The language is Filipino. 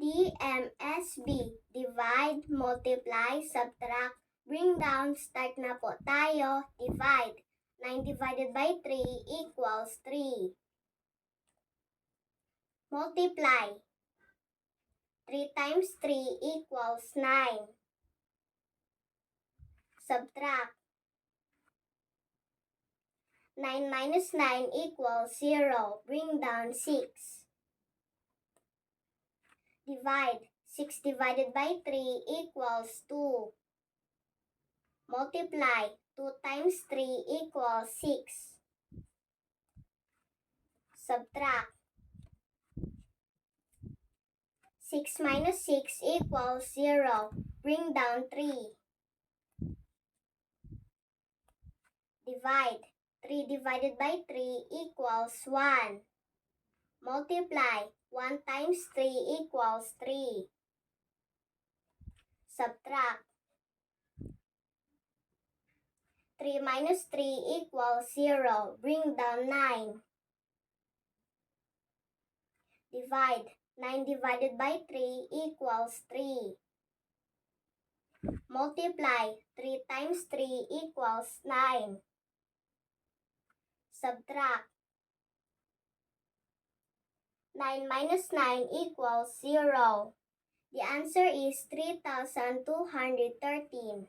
DMSB. Divide, multiply, subtract, bring down. Start na po tayo. Divide. 9 divided by 3 equals 3. Multiply. 3 times 3 equals 9. Subtract. 9 minus 9 equals 0. Bring down 6. Divide. 6 divided by 3 equals 2. Multiply. 2 times 3 equals 6. Subtract. 6 minus 6 equals 0. Bring down 3. Divide. 3 divided by 3 equals 1. Multiply. 1 times 3 equals 3. Subtract. 3 minus 3 equals 0. Bring down 9. Divide. 9 divided by 3 equals 3. Multiply. 3 times 3 equals 9. Subtract. 9 minus 9 equals 0. The answer is 3,213.